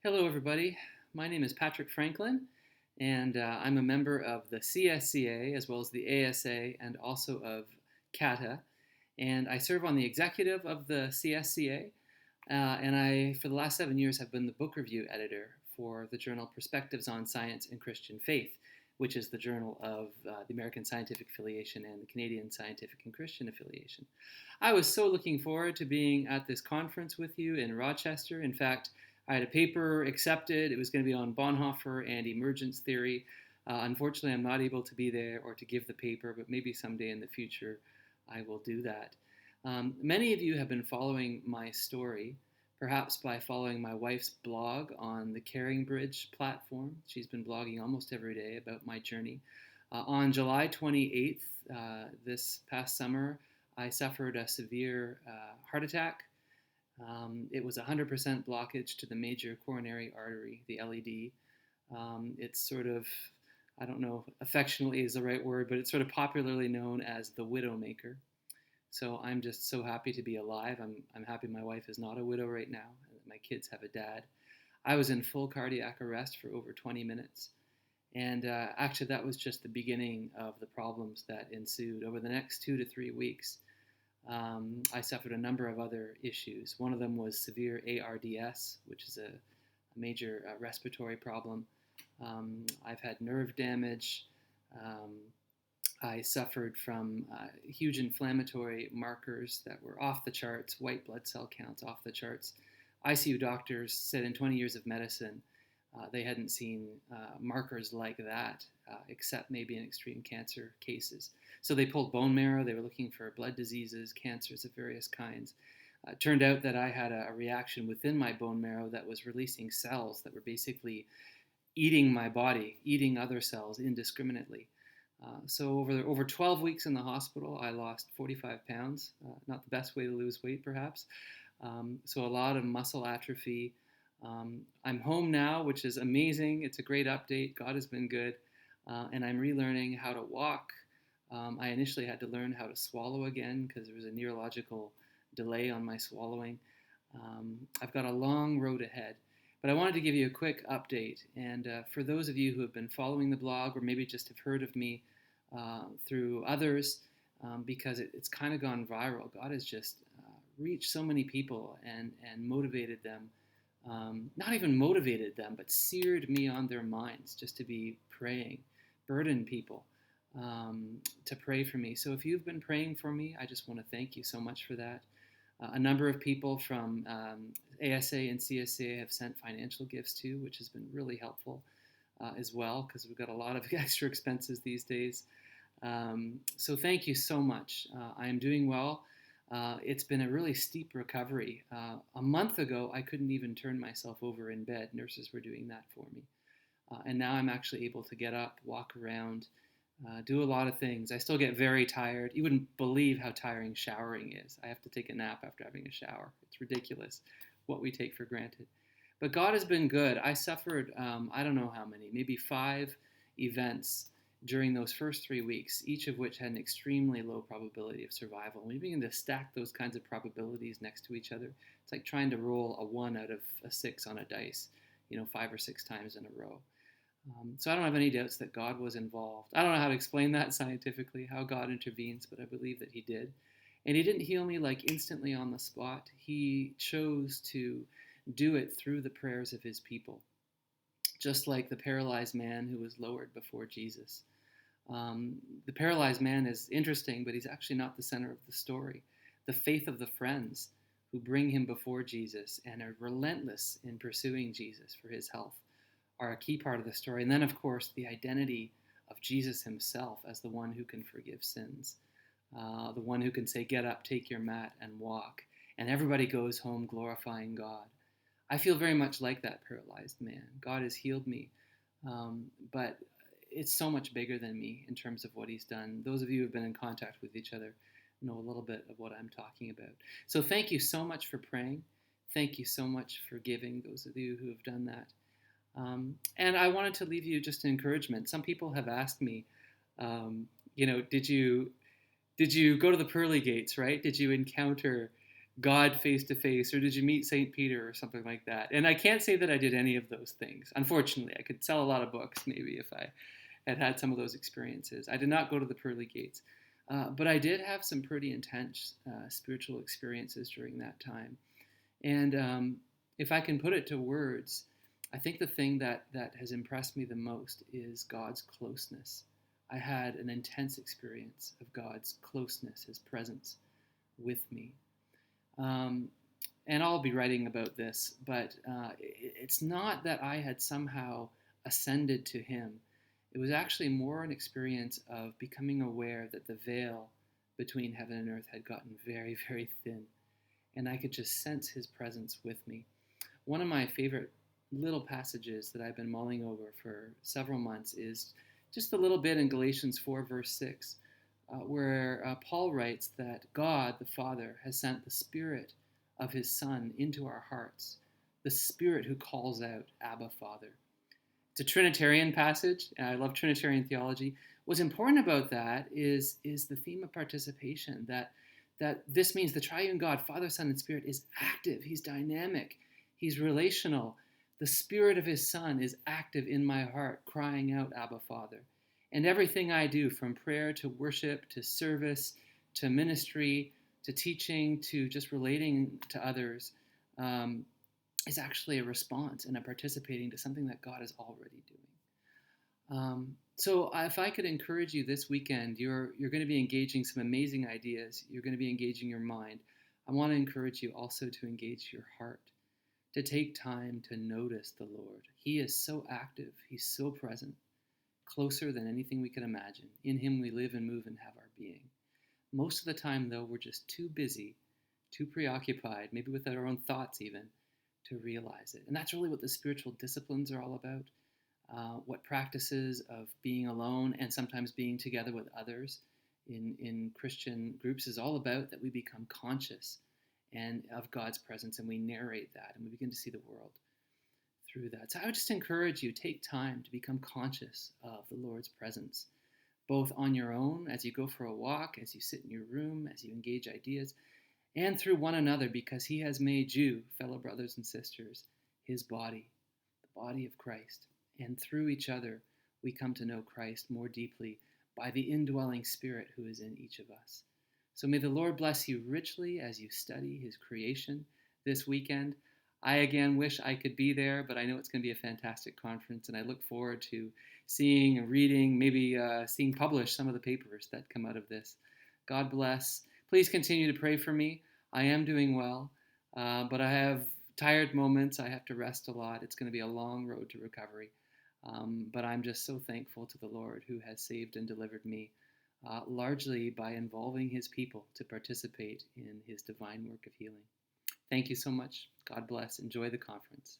Hello, everybody. My name is Patrick Franklin, and I'm a member of the CSCA as well as the ASA and also of CATA. And I serve on the executive of the CSCA, and for the last 7 years, have been the book review editor for the journal Perspectives on Science and Christian Faith, which is the journal of the American Scientific Affiliation and the Canadian Scientific and Christian Affiliation. I was so looking forward to being at this conference with you in Rochester. In fact, I had a paper accepted. It was going to be on Bonhoeffer and emergence theory. Unfortunately, I'm not able to be there or to give the paper, but maybe someday in the future I will do that. Many of you have been following my story, perhaps by following my wife's blog on the Caring Bridge platform. She's been blogging almost every day about my journey. On July 28th, this past summer, I suffered a severe heart attack. It was 100% blockage to the major coronary artery, the LED. It's sort of, I don't know, affectionately is the right word, but it's sort of popularly known as the widowmaker. So I'm just so happy to be alive. I'm happy my wife is not a widow right now, and that my kids have a dad. I was in full cardiac arrest for over 20 minutes. And actually, that was just the beginning of the problems that ensued. Over the next 2 to 3 weeks, I suffered a number of other issues. One of them was severe ARDS, which is a major respiratory problem. I've had nerve damage. Um, I suffered from huge inflammatory markers that were off the charts, white blood cell counts off the charts. ICU doctors said in 20 years of medicine, they hadn't seen markers like that, except maybe in extreme cancer cases. So they pulled bone marrow. They were looking for blood diseases, cancers of various kinds. It turned out that I had a reaction within my bone marrow that was releasing cells that were basically eating my body, eating other cells indiscriminately. So over 12 weeks in the hospital, I lost 45 pounds. Not the best way to lose weight, perhaps. So a lot of muscle atrophy. I'm home now, which is amazing. It's a great update. God has been good. And I'm relearning how to walk. I initially had to learn how to swallow again because there was a neurological delay on my swallowing. I've got a long road ahead. But I wanted to give you a quick update. And for those of you who have been following the blog or maybe just have heard of me through others, because it's kind of gone viral, God has just reached so many people and motivated them. Not even motivated them, but seared me on their minds just to be praying, burden people to pray for me. So if you've been praying for me, I just want to thank you so much for that. A number of people from ASA and CSCA have sent financial gifts too, which has been really helpful as well, because we've got a lot of extra expenses these days. So thank you so much. I am doing well. It's been a really steep recovery. A month ago, I couldn't even turn myself over in bed. Nurses were doing that for me. And now I'm actually able to get up, walk around, do a lot of things. I still get very tired. You wouldn't believe how tiring showering is. I have to take a nap after having a shower. It's ridiculous what we take for granted. But God has been good. I suffered, I don't know how many, maybe 5 events during those first 3 weeks, each of which had an extremely low probability of survival. When you begin to stack those kinds of probabilities next to each other, it's like trying to roll a 1 out of a 6 on a dice, 5 or 6 times in a row. So I don't have any doubts that God was involved. I don't know how to explain that scientifically, how God intervenes, but I believe that he did. And he didn't heal me like instantly on the spot. He chose to do it through the prayers of his people, just like the paralyzed man who was lowered before Jesus. The paralyzed man is interesting, but he's actually not the center of the story. The faith of the friends who bring him before Jesus and are relentless in pursuing Jesus for his health are a key part of the story. And then, of course, the identity of Jesus himself as the one who can forgive sins, the one who can say, get up, take your mat, and walk. And everybody goes home glorifying God. I feel very much like that paralyzed man. God has healed me, but it's so much bigger than me in terms of what he's done. Those of you who have been in contact with each other know a little bit of what I'm talking about. So thank you so much for praying. Thank you so much for giving, those of you who have done that. And I wanted to leave you just an encouragement. Some people have asked me, did you go to the pearly gates, right? Did you encounter God face to face, or did you meet St. Peter or something like that? And I can't say that I did any of those things. Unfortunately, I could sell a lot of books maybe if I had had some of those experiences. I did not go to the pearly gates, but I did have some pretty intense spiritual experiences during that time. And if I can put it to words, I think the thing that has impressed me the most is God's closeness. I had an intense experience of God's closeness, His presence with me. Um, and I'll be writing about this, but it's not that I had somehow ascended to Him. It was actually more an experience of becoming aware that the veil between heaven and earth had gotten very, very thin, and I could just sense His presence with me. One of my favorite little passages that I've been mulling over for several months is just a little bit in Galatians 4, verse 6, where Paul writes that God, the Father, has sent the Spirit of His Son into our hearts, the Spirit who calls out, Abba, Father. It's a Trinitarian passage, and I love Trinitarian theology. What's important about that is the theme of participation, that this means the triune God, Father, Son, and Spirit, is active. He's dynamic. He's relational. The Spirit of His Son is active in my heart, crying out, Abba, Father. And everything I do, from prayer to worship to service to ministry to teaching to just relating to others, is actually a response and a participating to something that God is already doing. So if I could encourage you this weekend, you're going to be engaging some amazing ideas. You're going to be engaging your mind. I want to encourage you also to engage your heart, to take time to notice the Lord. He is so active. He's so present, closer than anything we can imagine. In Him we live and move and have our being. Most of the time, though, we're just too busy, too preoccupied, maybe with our own thoughts even, to realize it. And that's really what the spiritual disciplines are all about. What practices of being alone and sometimes being together with others in Christian groups is all about, that we become conscious and of God's presence, and we narrate that, and we begin to see the world through that. So I would just encourage you, take time to become conscious of the Lord's presence, both on your own, as you go for a walk, as you sit in your room, as you engage ideas, and through one another, because He has made you, fellow brothers and sisters, His body, the body of Christ. And through each other, we come to know Christ more deeply by the indwelling Spirit who is in each of us. So may the Lord bless you richly as you study His creation this weekend. I again wish I could be there, but I know it's going to be a fantastic conference, and I look forward to seeing and reading, maybe seeing published some of the papers that come out of this. God bless. Please continue to pray for me. I am doing well, but I have tired moments. I have to rest a lot. It's going to be a long road to recovery. But I'm just so thankful to the Lord who has saved and delivered me, largely by involving His people to participate in His divine work of healing. Thank you so much. God bless. Enjoy the conference.